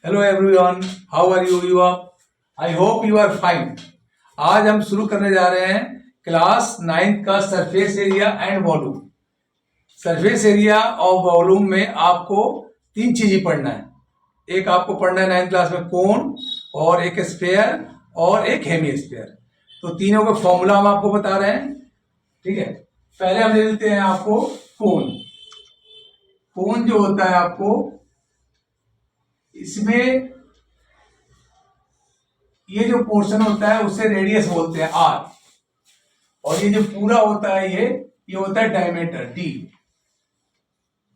Hello everyone, how are you are? I hope you are fine. आज हम शुरू करने जा रहे हैं क्लास 9th का surface area and volume. Surface area और वॉल्यूम में आपको तीन चीजें पढ़ना है। एक आपको पढ़ना है 9th क्लास में कोन, और एक स्फीयर और एक हेमी स्फीयर। तो तीनों का फॉर्मूला हम आपको बता रहे हैं। ठीक है, पहले हम ले लेते हैं आपको कोन। कोन जो होता है आपको, इसमें ये जो पोर्शन होता है उसे रेडियस बोलते हैं आर, और ये जो पूरा होता है ये होता है डायमीटर डी,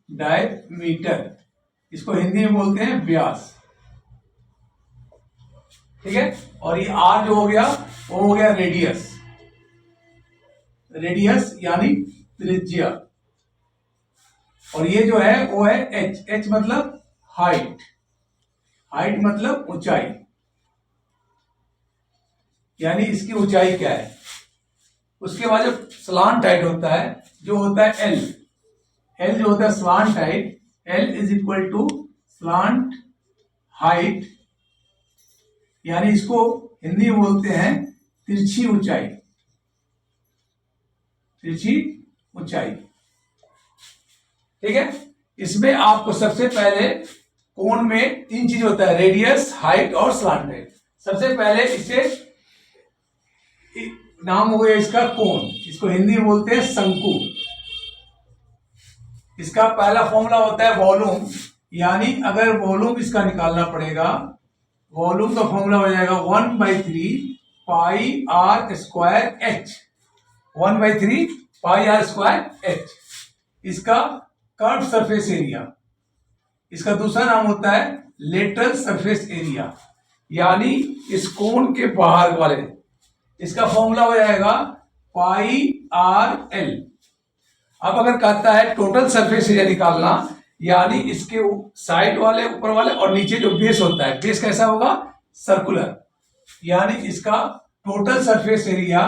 डायमीटर। इसको हिंदी में बोलते हैं व्यास। ठीक है, और ये आर जो हो गया वो हो गया रेडियस। रेडियस यानी त्रिज्या। और ये जो है वो है एच। एच मतलब हाइट। हाइट मतलब ऊंचाई, यानी इसकी ऊंचाई क्या है। उसके बाद जो स्लांट हाइट होता है, जो होता है एल। एल जो होता है slant height, L is equal to slant height, यानी इसको हिंदी में बोलते हैं तिरछी ऊंचाई। तिरछी ऊंचाई। ठीक है, इसमें आपको सबसे पहले कोण में तीन चीज होता है, रेडियस, हाइट और स्लांट हाइट। सबसे पहले इसे नाम हो गया इसका कोण, इसको हिंदी में बोलते हैं शंकु। इसका पहला फॉर्मूला होता है वॉल्यूम, यानी अगर वॉल्यूम इसका निकालना पड़ेगा, वॉल्यूम का फॉर्मूला हो जाएगा 1/3 pi R square H. 1/3 pi R square H इसका कर्व सरफेस एरिया। इसका दूसरा नाम होता है लेटरल सरफेस एरिया, यानी इस कोण के बाहर वाले। इसका फॉर्मूला हो जाएगा पाई आर एल। अब अगर कहता है टोटल सरफेस एरिया निकालना, यानी इसके साइड वाले, ऊपर वाले और नीचे जो बेस होता है, बेस कैसा होगा? सर्कुलर। यानी इसका total surface area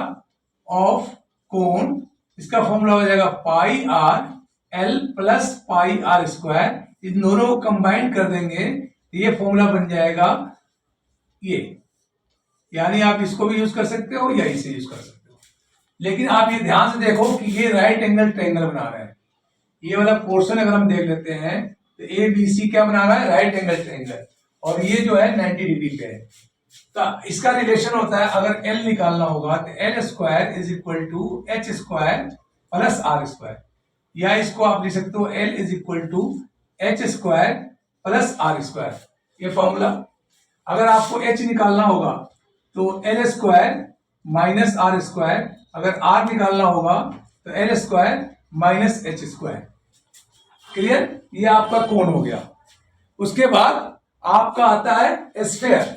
of cone, इसका फॉर्मूला हो जाएगा pi R L plus pi R square. इन दोनों को कंबाइन कर देंगे तो ये फॉर्मूला बन जाएगा ये। यानी आप इसको भी यूज कर सकते हो या इसे यूज कर सकते हो, लेकिन आप ये ध्यान से देखो कि ये राइट एंगल ट्रायंगल बना रहा है। ये वाला पोर्शन अगर हम देख लेते हैं तो ए बी सी क्या बना रहा है? Right angle triangle. और ये जो है 90 डिग्री पे है। तो इसका रिलेशन होता है, अगर एल निकालना होगा तो L square is equal to H square plus R square, या इसको आप लिख सकते हो L is equal to H square plus R square. ये फॉर्मूला। अगर आपको एच निकालना होगा तो L square minus R square, अगर आर निकालना होगा तो L square minus H square. Clear? ये आपका कोण हो गया। उसके बाद आपका आता है स्फीयर।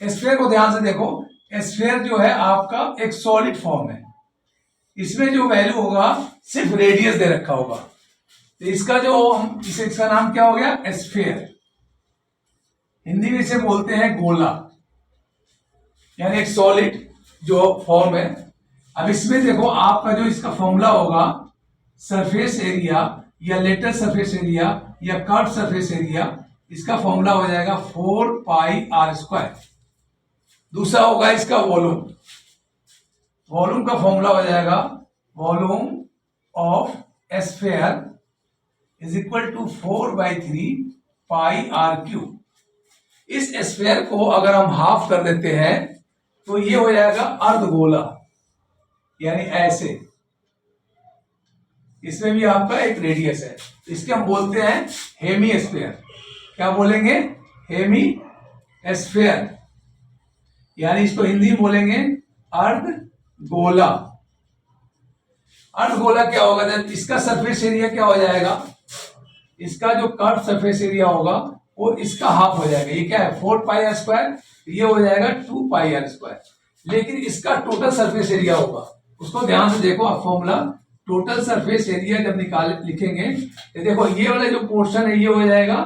स्फीयर को ध्यान से देखो। स्फीयर जो है आपका एक सॉलिड फॉर्म है। इसमें जो वैल्यू होगा सिर्फ रेडियस दे रखा होगा, तो इसका जो हम इसका नाम क्या हो गया? स्फीयर। हिंदी में इसे बोलते हैं गोला, यानी एक सॉलिड जो फॉर्म है। अब इसमें देखो आपका जो इसका फॉर्मूला होगा सरफेस एरिया या लेटरल सरफेस एरिया या कर्व सरफेस एरिया, इसका फॉर्मूला हो जाएगा 4 पाई आर स्क्वायर। दूसरा होगा इसका वॉल्यूम। वॉल्यूम का फॉर्मूला हो जाएगा volume of sphere is equal to 4/3 pi R cube. इस स्फीयर को अगर हम हाफ कर देते हैं तो ये हो जाएगा अर्धगोला, यानी ऐसे। इसमें भी आपका एक रेडियस है, इसके हम बोलते हैं हेमी स्फीयर। क्या बोलेंगे? हेमी स्फीयर, यानी इसको हिंदी में बोलेंगे अर्धगोला। अर्धगोला क्या होगा? इसका सरफेस एरिया क्या हो जाएगा? इसका जो कर्व सरफेस एरिया होगा वो इसका हाफ हो जाएगा। ये क्या है? 4 पाई आर स्क्वायर। ये हो जाएगा 2 पाई आर स्क्वायर। लेकिन इसका टोटल सरफेस एरिया होगा, उसको ध्यान से देखो आप फॉर्मूला। टोटल सरफेस एरिया जब लिखेंगे तो देखो ये वाला जो पोर्शन है ये हो जाएगा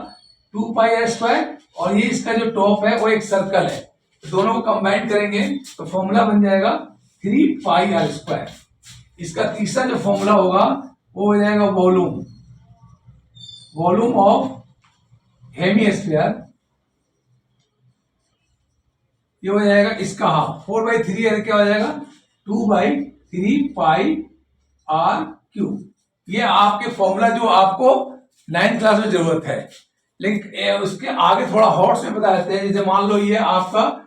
2 पाई आर स्क्वायर, और ये इसका जो टॉप है वो एक सर्कल है। तो दोनों को कंबाइन करेंगे तो फॉर्मूला बन जाएगा 3 पाई आर स्क्वायर। इसका तीसरा जो फॉर्मूला होगा वो हो जाएगा volume. Volume of hemisphere ये हो जाएगा इसका हाफ, 4/3 है, क्या हो जाएगा 2/3 पाई आर क्यूब। ये आपके फॉर्मूला जो आपको 9th क्लास में जरूरत है, लेकिन उसके आगे थोड़ा हॉट्स में बता देते हैं। जैसे मान लो ये आपका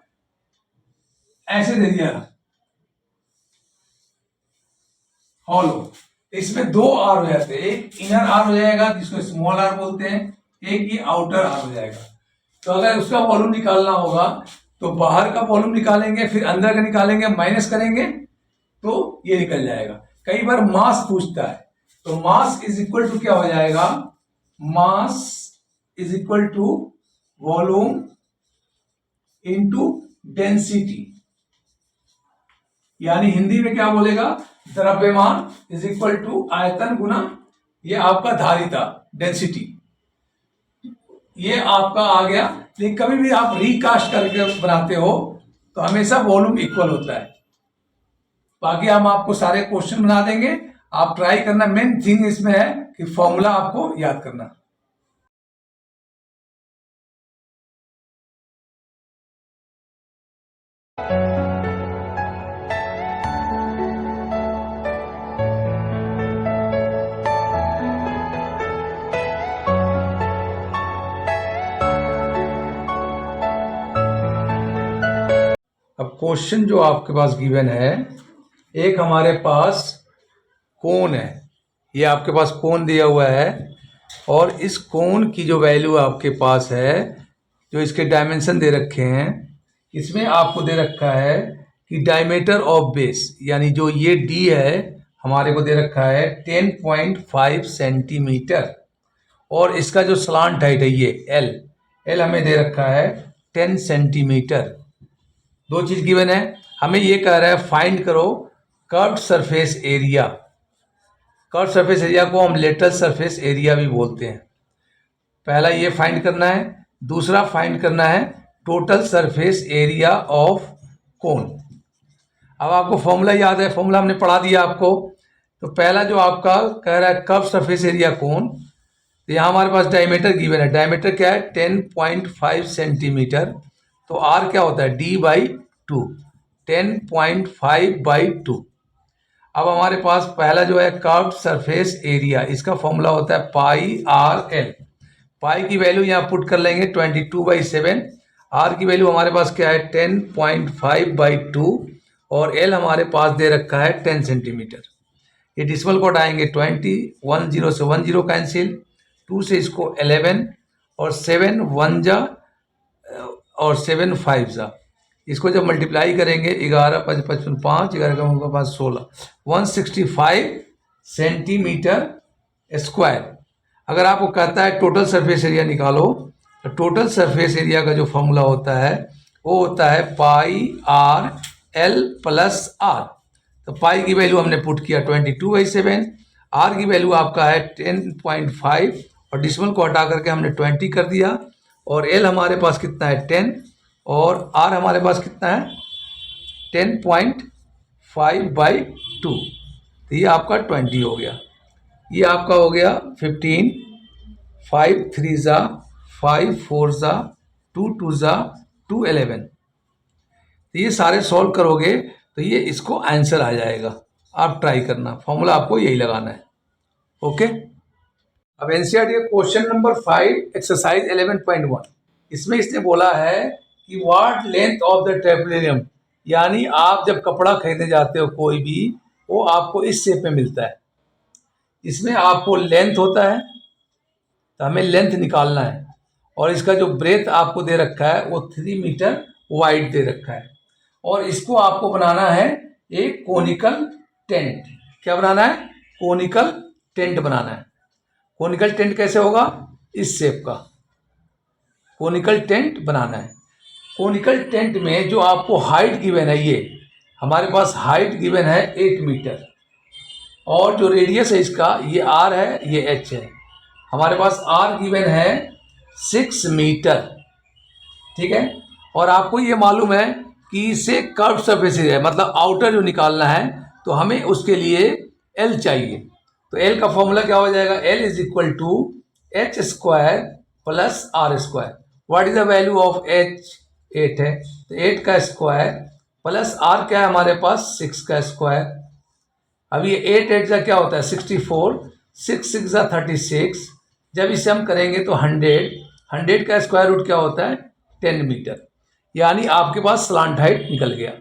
ऐसे दे दिया हॉलो, इसमें दो आर हो जाते हैं, एक इनर आर हो जाएगा जिसको स्मॉल आर बोलते हैं, एक ये आउटर आर हो जाएगा। तो अगर उसका वॉल्यूम निकालना होगा तो बाहर का वॉल्यूम निकालेंगे, फिर अंदर का निकालेंगे, माइनस करेंगे तो ये निकल जाएगा। कई बार मास पूछता है, तो मास इज इक्वल टू क्या हो जाएगा, mass is equal to volume into density, यानी हिंदी में क्या बोलेगा, द्रव्यमान इज इक्वल टू आयतन गुना ये आपका धारिता डेंसिटी। ये आपका आ गया। लेकिन कभी भी आप रिकास्ट करके बनाते हो तो हमेशा वॉल्यूम इक्वल होता है। बाकी हम आपको सारे क्वेश्चन बना देंगे, आप ट्राई करना। मेन थिंग इसमें है कि फॉर्मूला आपको याद करना। अब क्वेश्चन जो आपके पास गिवन है, एक हमारे पास कोण है, ये आपके पास कोण दिया हुआ है, और इस कोण की जो वैल्यू आपके पास है, जो इसके डायमेंशन दे रखे हैं, इसमें आपको दे रखा है कि डायमीटर ऑफ बेस, यानी जो ये डी है हमारे को दे रखा है 10.5 सेंटीमीटर, और इसका जो स्लांट हाइट है ये एल हमें दे रखा है 10 सेंटीमीटर। दो चीज गिवन है, हमें ये कह रहा है फाइंड करो curved surface area. Curved surface area को हम लेटरल सरफेस एरिया भी बोलते हैं। पहला ये फाइंड करना है, दूसरा फाइंड करना है टोटल सरफेस एरिया ऑफ कोन। अब आपको फॉर्मूला याद है, फॉर्मूला हमने पढ़ा दिया आपको। तो पहला जो आपका कह रहा है कर्व्ड सरफेस एरिया कोन, तो यहाँ हमारे पास डायमीटर गिवन है। डायमीटर क्या है 10.5 सेंटीमीटर, तो आर क्या होता है d/2, 10.5/2। अब हमारे पास पहला जो है कर्व्ड सरफेस एरिया, इसका फॉर्मूला होता है पाई आर एल। पाई की वैल्यू यहाँ पुट कर लेंगे 22/7, आर की वैल्यू हमारे पास क्या है 10.5/2, और एल हमारे पास दे रखा है 10 सेंटीमीटर। ये डिसिमल कोड आएंगे 20, 10 से 10 कैंसिल, 2 से इसको 11, और 7 1 जा और 7 5 जा। इसको जब मल्टीप्लाई करेंगे 11 5 55 5, 11 का होगा 5 16, 165 सेंटीमीटर स्क्वायर। अगर आपको कहता है टोटल सरफेस एरिया निकालो, तो टोटल सरफेस एरिया का जो फॉर्मूला होता है वो होता है पाई आर एल प्लस आर। तो पाई की वैल्यू हमने पुट किया 22/7, आर की वैल्यू आपका है 10.5, और डिसिमल को हटा करके हमने 20 कर दिया, और एल हमारे पास कितना है 10, और आर हमारे पास कितना है 10.5/2। तो ये आपका 20 हो गया। ये आपका हो गया 15, 5 3 जा 5 4 जा 2 2 जा 2 11। तो ये सारे सॉल्व करोगे तो ये इसको आंसर आ जाएगा। आप ट्राई करना, फॉर्मूला आपको यही लगाना है। ओके। अब एनसीईआरटी का क्वेश्चन नंबर 5 एक्सरसाइज 11.1, इसमें इसने बोला है कि व्हाट लेंथ ऑफ द टेबलेरियम, यानी आप जब कपड़ा खरीदने जाते हो कोई भी, वो आपको इस शेप में मिलता है। इसमें आपको लेंथ होता है, तो हमें लेंथ निकालना है, और इसका जो ब्रेथ आपको दे रखा है वो 3 मीटर वाइड दे रखा है, और इसको आपको बनाना है एक कोनिकल टेंट। क्या बनाना है? कोनिकल टेंट बनाना है। कोनिकल टेंट कैसे होगा? इस शेप का कोनिकल टेंट बनाना है। कोनिकल टेंट में जो आपको हाइट गिवन है, ये हमारे पास हाइट गिवन है 8 मीटर, और जो रेडियस है इसका ये आर है, ये एच है। हमारे पास आर गिवन है 6 मीटर, ठीक है। और आपको ये मालूम है कि इसे कर्व सरफेस एरिया, मतलब आउटर जो निकालना है, तो हमें उसके लिए एल चाहिए। तो एल का फॉर्मूला क्या हो जाएगा? L is equal to H square plus R square. What is the value of H? 8 है, तो 8 का स्क्वायर प्लस आर क्या है हमारे पास 6 का स्क्वायर। अब ये 8 8 का क्या होता है 64, 6 6 जा 36। जब इसे हम करेंगे तो 100 का स्क्वायर रूट क्या होता है 10 मीटर। यानी आपके पास स्लांट हाइट निकल गया।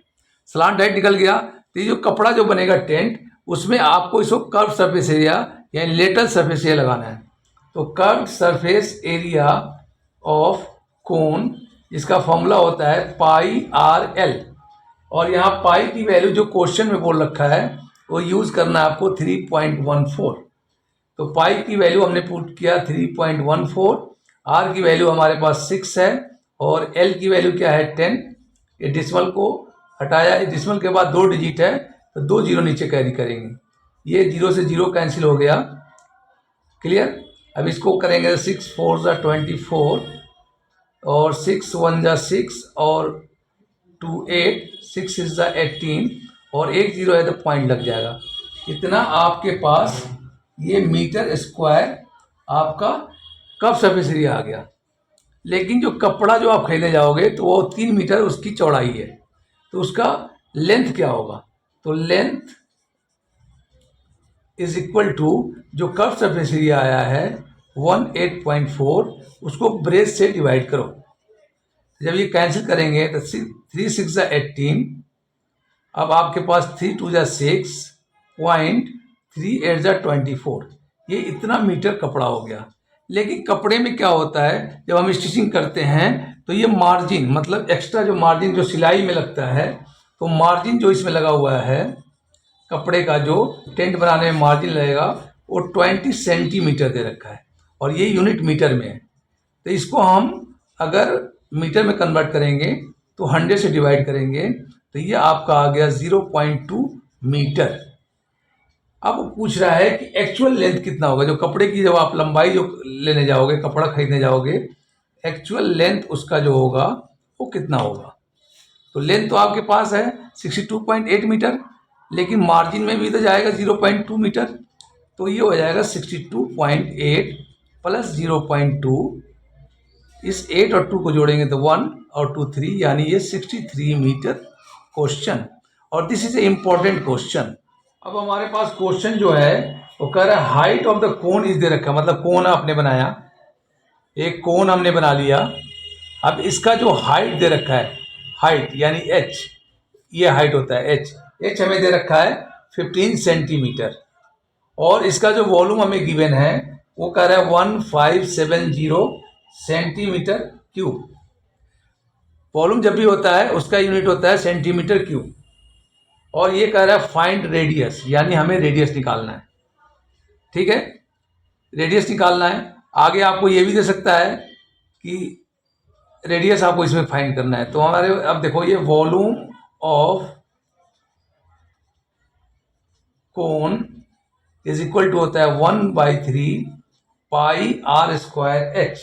स्लांट हाइट निकल गया तो ये जो कपड़ा जो बनेगा टेंट, उसमें आपको इसको कर्व सरफेस एरिया यानी लेटरल सरफेस एरिया लगाना है। तो curve surface area of cone, इसका फॉर्मूला होता है पाई आर एल। और यहाँ पाई की वैल्यू जो क्वेश्चन में बोल रखा है वो यूज करना है आपको 3.14। तो पाई की वैल्यू हमने पुट किया 3.14, आर की वैल्यू हमारे पास 6 है और एल की वैल्यू क्या है 10। ये डिसमल को हटाया, डिसमल के बाद 2 डिजिट है तो 2 जीरो नीचे कैरी करेंगे, ये 0 से 0 कैंसिल हो गया। क्लियर। अब इसको करेंगे 6 4 जा 24 और 6 1 जा 6 और 2 8, 6 6 जा 18 और 1 जीरो है तो पॉइंट लग जाएगा। इतना आपके पास ये मीटर स्क्वायर आपका कर्व सरफेस एरिया आ गया। लेकिन जो कपड़ा जो आप खरीदने जाओगे तो वो 3 मीटर उसकी चौड़ाई है, तो उसका लेंथ क्या होगा, तो लेंथ इज इक्वल टू जो कर्व सरफेस एरिया आया है 18.4, उसको ब्रेस से डिवाइड करो। जब ये कैंसिल करेंगे तो 3 6 जा 18, अब आपके पास 3 2 जा 6 पॉइंट 3 8 जा 24, ये इतना मीटर कपड़ा हो गया। लेकिन कपड़े में क्या होता है जब हम स्टिचिंग करते हैं तो ये मार्जिन मतलब एक्स्ट्रा जो मार्जिन जो सिलाई में लगता है, तो मार्जिन जो इसमें लगा हुआ है कपड़े का जो टेंट बनाने में मार्जिन लगेगा वो 20 सेंटीमीटर दे रखा है और ये यूनिट मीटर में है। तो इसको हम अगर मीटर में कन्वर्ट करेंगे तो 100 से डिवाइड करेंगे तो ये आपका आ गया 0.2 मीटर। अब वो पूछ रहा है कि एक्चुअल लेंथ कितना होगा, जो कपड़े की जब आप लंबाई जो लेने जाओगे कपड़ा खरीदने जाओगे, एक्चुअल लेंथ उसका जो होगा वो कितना होगा। तो लेंथ तो आपके पास है 62.8 मीटर, लेकिन मार्जिन में भी तो जाएगा 0.2 मीटर, तो ये हो जाएगा 62.8 प्लस 0.2, इस 8 और 2 को जोड़ेंगे तो 1 और 2 3, यानी ये 63 मीटर क्वेश्चन। और this is a important question. अब हमारे पास क्वेश्चन जो है वो कह रहा है height of the cone is they रखा, मतलब कोन आपने बनाया, एक कोन हमने बना लिया। अब इसका जो हाइट दे रखा है, हाइट यानी h, ये हाइट होता है h हमें दे रखा है 15 सेंटीमीटर और इसका जो वॉल्यूम हमें गिवन है वो कह रहा है 1570 सेंटीमीटर क्यूब। वॉल्यूम जब भी होता है उसका यूनिट होता है सेंटीमीटर क्यूब। और ये कह रहा है फाइंड रेडियस, यानी हमें रेडियस निकालना है। ठीक है, रेडियस निकालना है। आगे आपको ये भी दे सकता है कि रेडियस आपको इसमें फाइंड करना है। तो हमारे अब देखो ये volume of cone is equal to होता है 1/3 पाई आर स्क्वायर एच।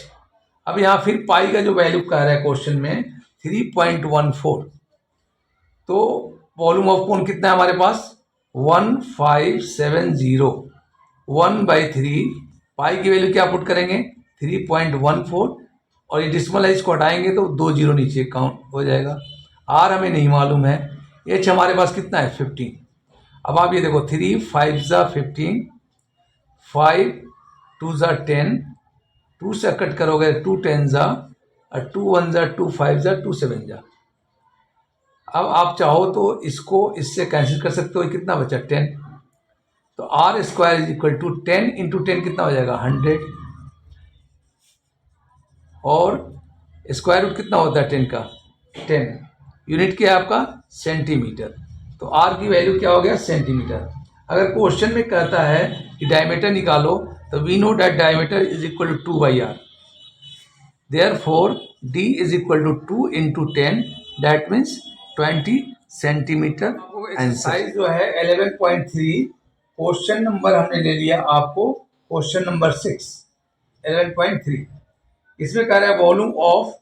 अब यहाँ फिर पाई का जो वैल्यू कह रहा है क्वेश्चन में 3.14, तो वॉल्यूम ऑफ कोन कितना है हमारे पास 1570, 1/3 पाई की वैल्यू क्या पुट करेंगे 3.14 और ये डिसिमल है, इसको हटाएंगे तो 2 जीरो नीचे काउंट हो जाएगा। आर हमें नहीं मालूम है, एच हमारे पास कितना है 15। अब आप ये देखो 3 5 जा 15, 5 2 जा 10, 2 से कट करोगे 2 10 जा, और 2 1 जा 2 5 जा 2 7 जा। अब आप चाहो तो इसको इससे कैंसिल कर सकते हो, कितना बचा 10। तो R square is equal to 10 into 10 कितना हो जाएगा 100, और स्क्वायर रूट कितना होता है 10 का 10, यूनिट क्या है आपका सेंटीमीटर। तो आर की वैल्यू क्या हो गया सेंटीमीटर। अगर क्वेश्चन में कहता है कि डायमीटर निकालो तो we know that diameter is equal to 2/r, therefore d is equal to 2 into 10, that means 20 centimetre. Exercise जो है 11.3, क्वेश्चन नंबर हमने ले लिया आपको क्वेश्चन नंबर 6 11.3। इसमें कह रहा है वॉल्यूम ऑफ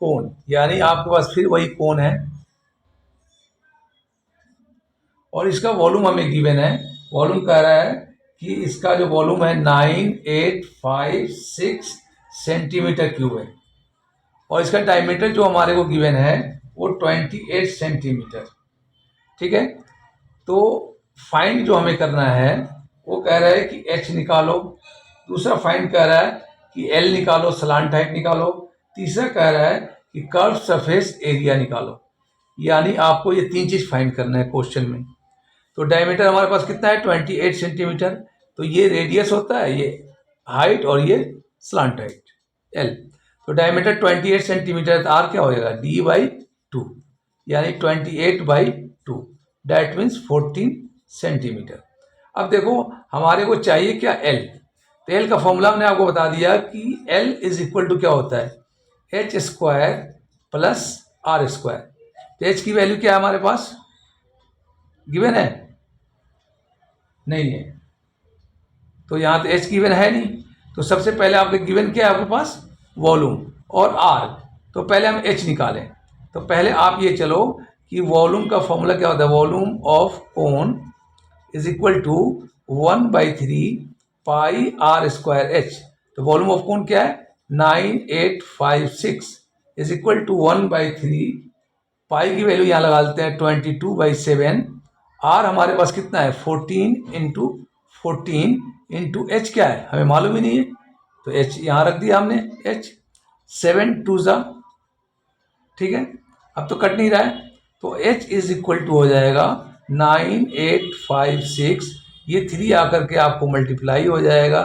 कोन, यानी आपके पास फिर वही कोन है और इसका वॉल्यूम हमें गिवन है। वॉल्यूम कह रहा है कि इसका जो वॉल्यूम है 9856 सेंटीमीटर क्यूब है और इसका डायमीटर जो हमारे को गिवन है वो 28 सेंटीमीटर। ठीक है, तो फाइंड जो हमें करना है वो कह रहा है कि h निकालो, दूसरा फाइंड कह रहा है कि l निकालो, सलांट हाइट निकालो, तीसरा कह रहा है कि कर्व सरफेस एरिया निकालो। यानी आपको ये 3 चीज फाइंड करना है क्वेश्चन में। तो डायमीटर हमारे पास कितना है 28 सेंटीमीटर, तो ये रेडियस होता है, ये हाइट और ये स्लांट हाइट l। तो डायमीटर 28 सेंटीमीटर, तो r क्या हो जाएगा d/2, यानी 28/2, दैट मीन्स 14 सेंटीमीटर। अब देखो हमारे को चाहिए क्या l, तो l का फॉर्मूला हमने आपको बता दिया कि l इज इक्वल टू क्या होता है h square plus r square. तो h की वैल्यू क्या है हमारे पास, गिवन है नहीं है, तो यहाँ तो h गिवन है नहीं। तो सबसे पहले आपके गिवन क्या है आपके पास, वॉल्यूम और r। तो पहले हम h निकालें। तो पहले आप ये चलो कि वॉल्यूम का फॉर्मूला क्या होता है, volume of cone is equal to 1/3 pi r square h। तो वॉल्यूम ऑफ कोन क्या है 9856 इज इक्वल टू 1/3, पाई की वैल्यू यहाँ लगा देते हैं 22/7, r हमारे पास कितना है 14 इंटू 14 इंटू h क्या है हमें मालूम ही नहीं है, तो h यहाँ रख दिया हमने h, 7 2 जा, ठीक है, अब तो कट नहीं रहा है, तो h इज इक्वल टू हो जाएगा 9856, ये 3 आकर के आपको मल्टीप्लाई हो जाएगा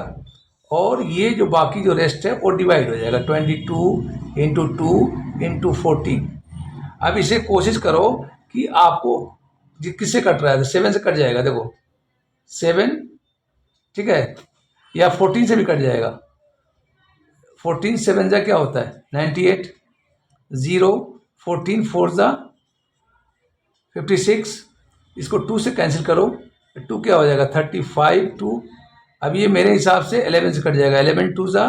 और ये जो बाकी जो रेस्ट है वो डिवाइड हो जाएगा 22 इंटू 2 इंटू 14। अब इसे कोशिश करो कि आपको किससे कट रहा है, तो 7 से कट जाएगा, देखो 7, ठीक है, या 14 से भी कट जाएगा, 14 7 जा क्या होता है 98, 0 14 4 जा 56, इसको 2 से कैंसिल करो, 2 क्या हो जाएगा 35 2। अब ये मेरे हिसाब से 11 से कट जाएगा, 11 2 जा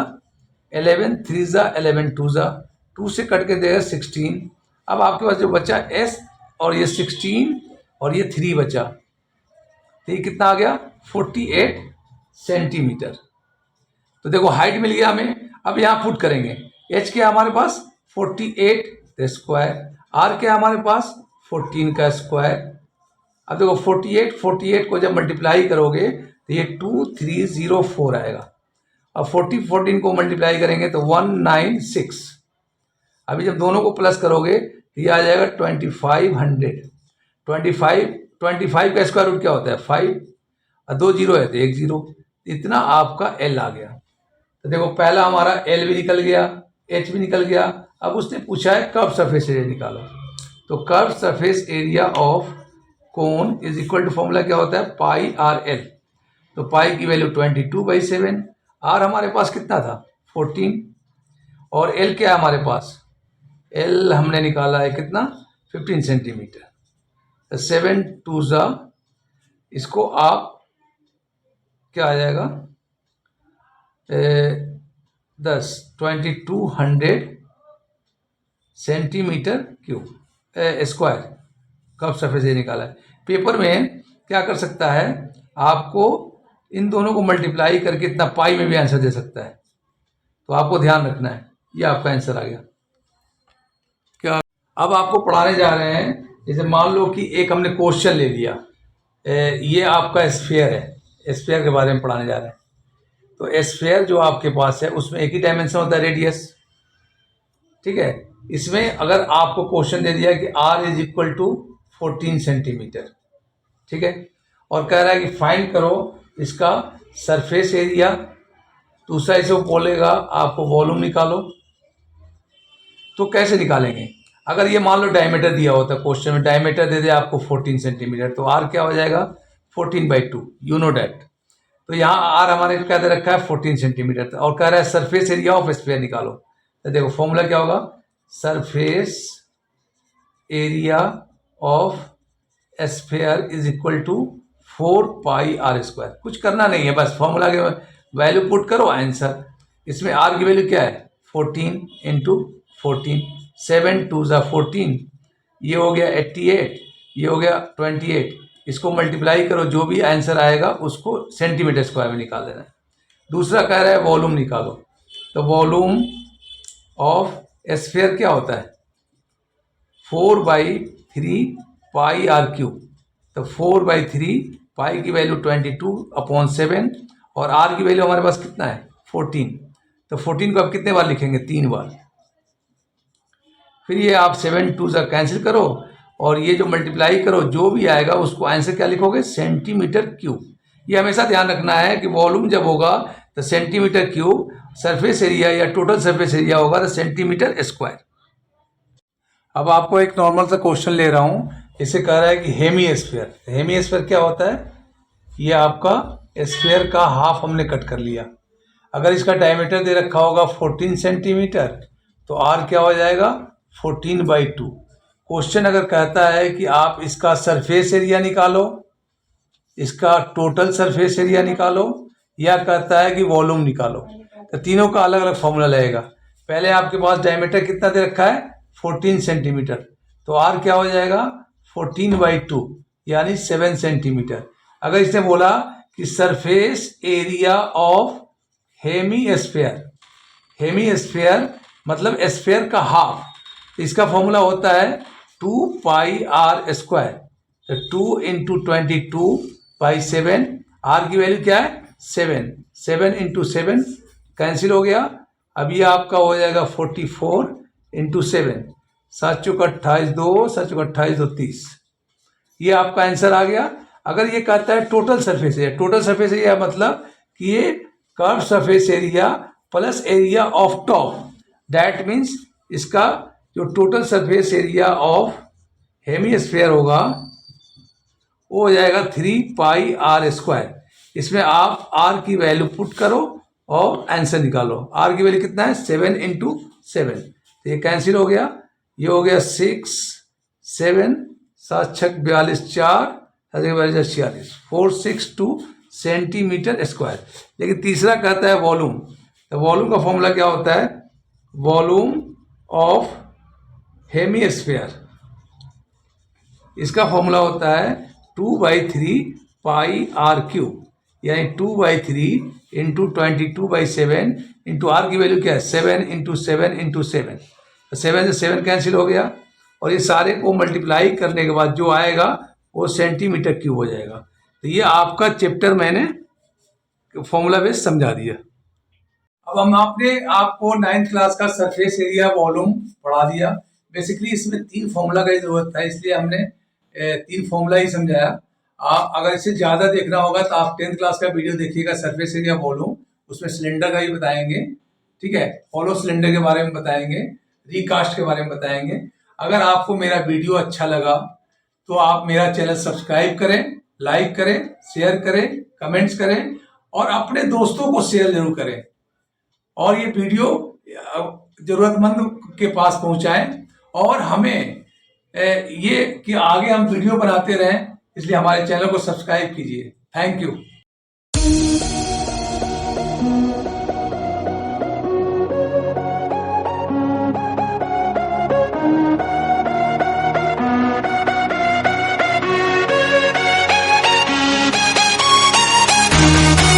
11, 3 जा 11, 2 जा 2 से कट के देगा 16। अब आपके पास जो बचा s और ये 16 और ये 3 बचा, तो ये कितना आ गया 48 सेंटीमीटर। तो देखो हाइट मिल गया हमें। अब यहाँ पुट करेंगे, h क्या हमारे पास 48 स्क्वायर, r क्या हमारे पास 14 का स्क्वायर। अब देखो 48 को जब मल्टीप्लाई करोगे तो ये 2304 आएगा। अब 14 को मल्टीप्लाई करेंगे तो 196। अभी जब दोनों को प्लस करोगे तो ये आ जाएगा 2500। 25 का स्क्वायर रूट क्या होता है 5, और 2 जीरो है तो 1 जीरो, इतना आपका L आ गया। तो देखो पहला हमारा L भी निकल गया, H भी निकल गया। अब उसने पूछा है कर्व सरफेस एरिया निकालो, तो curve surface area of cone is equal to formula क्या होता है पाई आर एल। तो पाई की वैल्यू 22/7, आर हमारे पास कितना था 14, और एल क्या है हमारे पास, एल हमने निकाला है कितना 15 सेंटीमीटर। 7 2 जा, इसको आप क्या आ जाएगा 2200 centimetre cube square curve surface area निकाला है। पेपर में क्या कर सकता है, आपको इन दोनों को मल्टीप्लाई करके इतना पाई में भी आंसर दे सकता है, तो आपको ध्यान रखना है। ये आपका आंसर आ गया। क्या अब आपको पढ़ाने जा रहे हैं, जैसे मान लो कि एक हमने क्वेश्चन ले लिया, ये आपका स्फीयर है, स्फीयर के बारे में पढ़ाने जा रहे हैं। तो स्फीयर जो आपके पास है उसमें एक ही डायमेंशन होता है रेडियस, ठीक है। इसमें अगर आपको क्वेश्चन दे दिया कि r is equal to 14 centimetre, ठीक है, और कह रहा है कि फाइंड करो इसका सरफेस एरिया, दूसरा इसे बोलेगा आपको वॉल्यूम निकालो। तो कैसे निकालेंगे, अगर ये मान लो डायमीटर दिया होता है क्वेश्चन में, डायमीटर दे दे आपको 14 सेंटीमीटर, तो r क्या हो जाएगा 14/2, यू नो डैट। तो यहाँ r हमारे क्या दे रखा है 14 सेंटीमीटर, और कह रहा है सरफेस एरिया ऑफ स्फीयर निकालो। तो देखो फॉर्मूला क्या होगा, surface area of sphere is equal to 4 pi R square. कुछ करना नहीं है, बस फॉर्मूला के वैल्यू पुट करो आंसर। इसमें r की वैल्यू क्या है 14 इंटू 14, 7 2 जा 14, ये हो गया 88, ये हो गया 28, इसको मल्टीप्लाई करो, जो भी आंसर आएगा उसको सेंटीमीटर स्क्वायर में निकाल देना है। दूसरा कह रहा है वॉल्यूम निकालो, तो वॉल्यूम ऑफ स्फीयर क्या होता है 4/3 पाई आर क्यूब। तो 4/3 पाई की वैल्यू 22/7 और आर की वैल्यू हमारे पास कितना है 14। तो 14 को आप कितने बार लिखेंगे 3 बार। फिर ये आप 7 2 से कैंसिल करो और ये जो मल्टीप्लाई करो जो भी आएगा उसको आंसर क्या लिखोगे सेंटीमीटर क्यूब। ये हमेशा ध्यान रखना है कि वॉल्यूम जब होगा तो सेंटीमीटर क्यूब, सरफेस एरिया या टोटल सरफेस एरिया होगा तो सेंटीमीटर स्क्वायर। अब आपको एक नॉर्मल सा क्वेश्चन ले रहा हूँ। इसे कह रहा है कि हेमीस्फीयर। हेमीस्फीयर क्या होता है, ये आपका स्फीयर का हाफ हमने कट कर लिया। अगर इसका डायमीटर दे रखा होगा 14 सेंटीमीटर तो आर क्या हो जाएगा 14/2। क्वेश्चन अगर कहता है कि आप इसका सरफेस एरिया निकालो, इसका टोटल सरफेस एरिया निकालो, या कहता है कि वॉल्यूम निकालो, तो तीनों का अलग अलग फॉर्मूला लगेगा। पहले आपके पास डायमीटर कितना दे रखा है 14 सेंटीमीटर, तो आर क्या हो जाएगा 14/2 यानी 7 सेंटीमीटर। अगर इसने बोला कि surface area of hemisphere, hemisphere मतलब स्फीयर का हाफ, तो इसका फॉर्मूला होता है 2πr²। तो 2 × 22/7, आर की वैल्यू क्या है 7, 7 × 7 कैंसिल हो गया। अब ये आपका हो जाएगा 44 × 7, 7 चौक 28 2, 7 चौक 28 2 30। ये आपका आंसर आ गया। अगर ये कहता है total surface area, total surface area मतलब कि ये curve surface area plus area of top, that means इसका जो total surface area of hemisphere होगा वो हो जाएगा 3πr²। इसमें आप r की वैल्यू पुट करो और आंसर निकालो। r की वैल्यू कितना है 7 × 7, तो ये कैंसिल हो गया। ये हो गया 6 7, 7 6 42 4, 46 462 सेंटीमीटर स्क्वायर। लेकिन तीसरा कहता है वॉल्यूम, तो वॉल्यूम का फॉर्मूला क्या होता है वॉल्यूम ऑफ हेमीस्फीयर, इसका फॉर्मूला होता है 2/3 पाई आर क्यूब, यानी 2/3 × 22/7 इंटू आर की वैल्यू क्या है 7 × 7 × 7। तो 7 से 7 कैंसिल हो गया और ये सारे को मल्टीप्लाई करने के बाद जो आएगा वो सेंटीमीटर क्यूब हो जाएगा। तो ये आपका चैप्टर मैंने फॉर्मूला बेस समझा दिया। अब हम आपको 9th क्लास का सरफेस एरिया वॉल्यूम पढ़ा दिया। बेसिकली इसमें 3 फॉर्मूला की जरूरत था, इसलिए हमने 3 फॉर्मूला ही समझाया। अगर इसे ज़्यादा देखना होगा तो आप 10th क्लास का वीडियो देखिएगा सरफेस एरिया वॉल्यूम, उसमें सिलेंडर का ही बताएंगे, ठीक है, हॉलो सिलेंडर के बारे में बताएंगे, रिकास्ट के बारे में बताएंगे। अगर आपको मेरा वीडियो अच्छा लगा तो आप मेरा चैनल सब्सक्राइब करें, लाइक करें, शेयर करें, कमेंट्स करें और अपने दोस्तों को शेयर जरूर करें और ये वीडियो जरूरतमंद के पास पहुंचाएं। और हमें ये कि आगे हम वीडियो बनाते रहें, इसलिए हमारे चैनल को सब्सक्राइब कीजिए। Thank you.